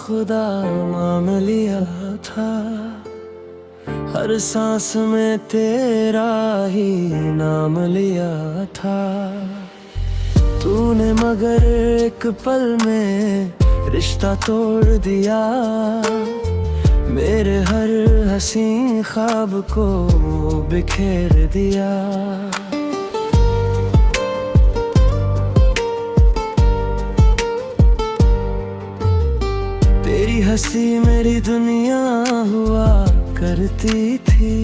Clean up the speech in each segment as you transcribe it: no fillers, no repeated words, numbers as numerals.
खुदा मान लिया था। हर सांस में तेरा ही नाम लिया था। तूने मगर एक पल में रिश्ता तोड़ दिया। मेरे हर हसी ख्वाब को बिखेर दिया। तेरी हंसी मेरी दुनिया हुआ करती थी।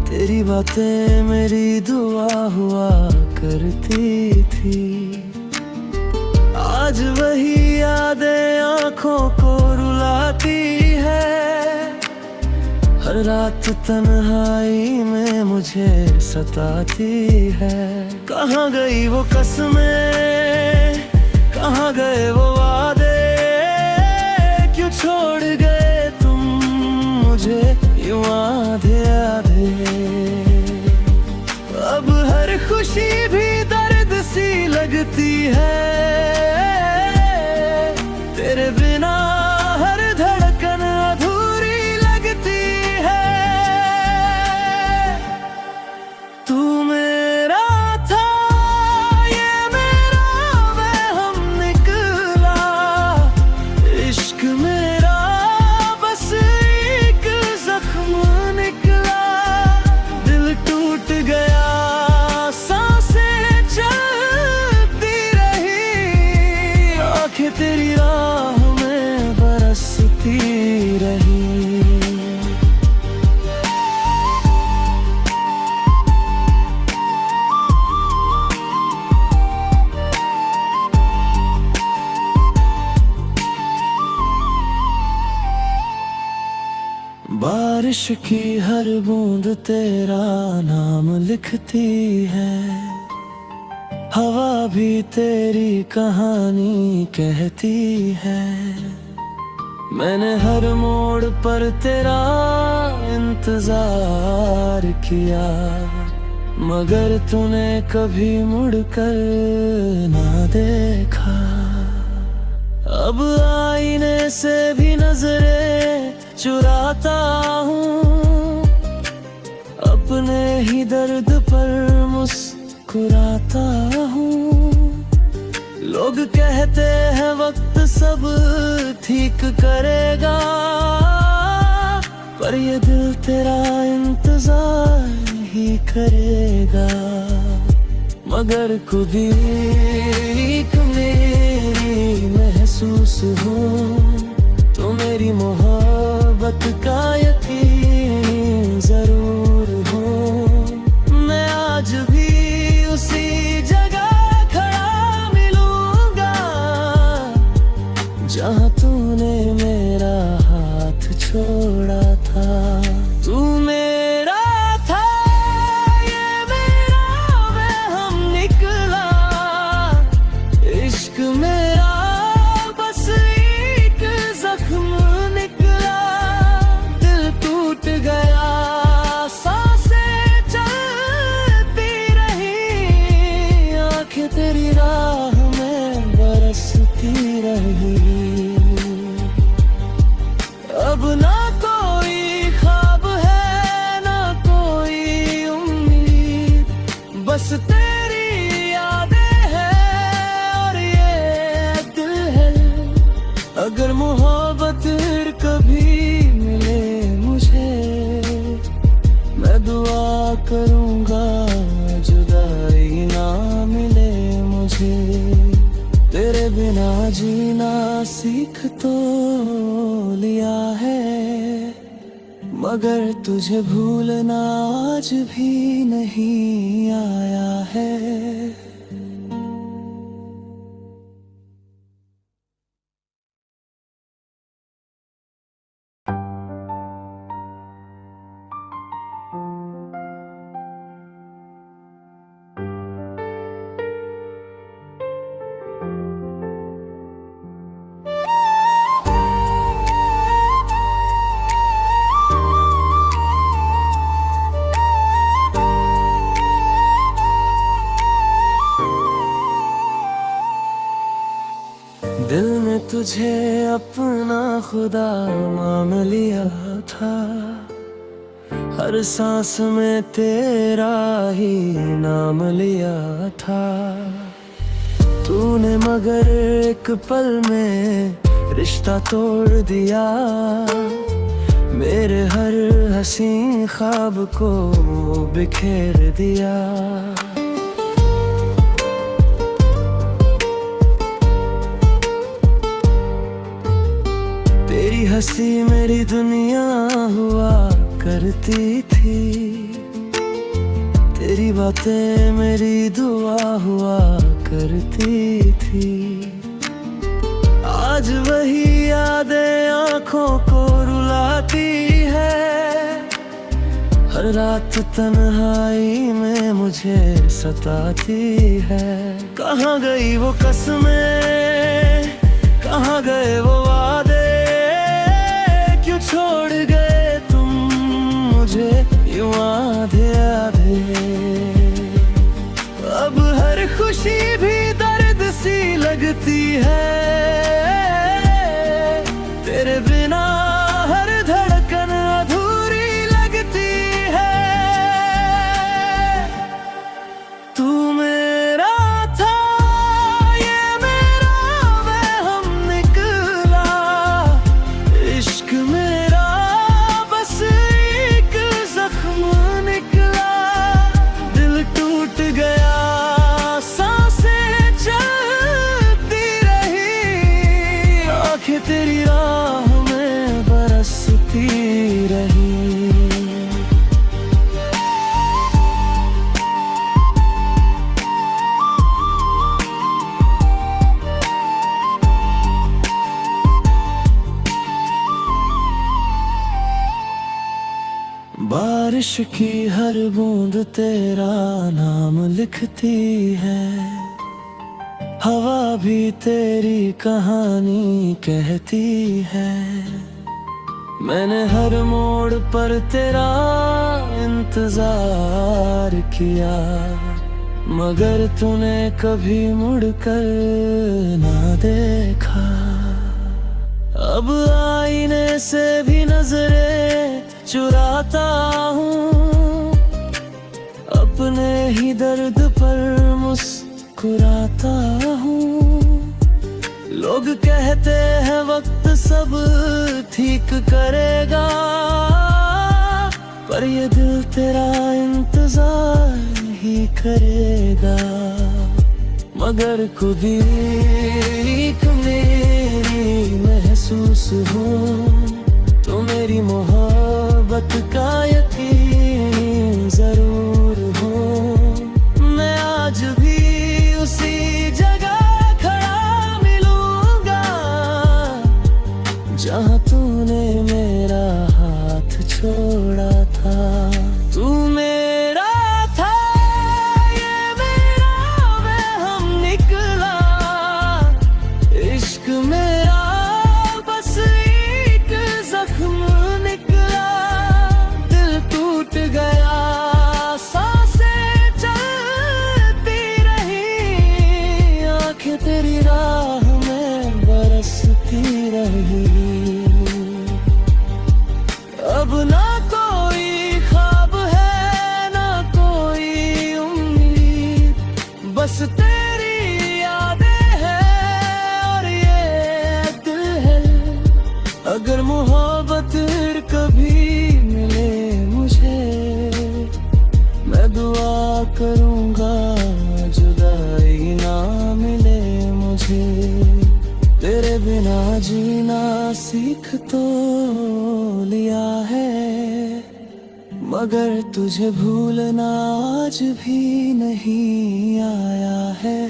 तेरी बातें मेरी दुआ हुआ करती थी। आज वही यादें आँखों को रुलाती है। हर रात तन्हाई में मुझे सताती है। कहाँ गई वो कसमें, कहाँ गए वो वादे, क्यों छोड़ गए तुम मुझे यूं आधे आधे। अब हर खुशी भी दर्द सी लगती है। तेरे बिना हर धड़कन अधूरी लगती है। तू मेरा था, ये मेरा वहम निकला। इश्क मेरा बस एक जख्म निकला। दिल टूट गया, सांसें चलती रही। आंखें तेरी राह में बरसती रही। बारिश की हर बूंद तेरा नाम लिखती है। हवा भी तेरी कहानी कहती है। मैंने हर मोड़ पर तेरा इंतजार किया, मगर तूने कभी मुड़कर ना देखा। अब आईने से भी नजरें चुराता हूँ। अपने ही दर्द पर मुस्कुराता हूँ। लोग कहते हैं वक्त सब ठीक करेगा, पर ये दिल तेरा इंतजार ही करेगा। मगर खुद ही मेरी महसूस हो तो मेरी मोहब्बत का यकीन जरूर हो। मैं आज भी उसी जगह खड़ा मिलूंगा जहाँ तूने मेरा हाथ छोड़ा था। तू मेरा था, ये मेरा वहम निकला। इश्क मेरा बस एक जख्म निकला। दिल टूट गया, सांसें चलती रही। आंखें तेरी राह में बरसती रही। अब ना कोई ख्वाब है, ना कोई उम्मीद, बस तेरी यादें हैं और ये दिल है। अगर मोहब्बत कभी मिले मुझे, मैं दुआ करूंगा जुदाई ना मिले मुझे। तेरे बिना जीना सीख तो लिया है, मगर तुझे भूलना आज भी नहीं आया है। दिल में तुझे खुदा मान लिया था, हर सांस में तेरा ही नाम लिया था। तूने मगर एक पल में रिश्ता तोड़ दिया, मेरे हर हसी ख्वाब को बिखेर दिया। तेरी हंसी मेरी दुनिया हुआ करती थी, तेरी बातें मेरी दुआ हुआ करती थी। आज वही यादें आँखों को रुलाती है, हर रात तन्हाई में मुझे सताती है। कहाँ गई वो कसमें, कहाँ गए वो वादे, क्यों छोड़ गए तुम मुझे यूं आधे आधे। अब हर खुशी भी दर्द सी लगती है, तेरे बिना हर धड़कन अधूरी लगती है। तू मेरा था, ये मेरा वहम निकला, इश्क मेरा बस एक जख्म निकला। दिल टूट गया, सांसें चलती रही, आंखें तेरी राह में बरसती रही। बारिश की हर बूंद तेरा नाम लिखती है, हवा भी तेरी कहानी कहती है। मैंने हर मोड़ पर तेरा इंतजार किया, मगर तूने कभी मुड़कर ना देखा। अब आईने से भी नजरें चुराता हूँ, अपने ही दर्द पर मुस्कुराता हूँ। लोग कहते हैं वक्त सब ठीक करेगा, पर ये दिल तेरा इंतजार ही करेगा। मगर खुद ही मेरी महसूस हो, तो मेरी मोहब्बत का यकीन जरूर हो। मैं आज भी उसी जगह खड़ा मिलूंगा, जहाँ तूने मेरा हाथ छोड़ा था। तू मेरा था, ये मेरा वहम निकला, इश्क मेरा बस एक जख्म निकला। दिल टूट गया, सांसें चलती रही, आंखें तेरी राह में बरसती रही। अब ना कोई ख्वाब है, ना कोई उम्मीद, बस तेरी यादें हैं और ये दिल है। अगर मोहब्बत कभी मिले मुझे, मैं दुआ करूंगा जुदाई ना मिले मुझे। तेरे बिना जीना सीख तो लिया है, मगर तुझे भूलना आज भी नहीं आया है।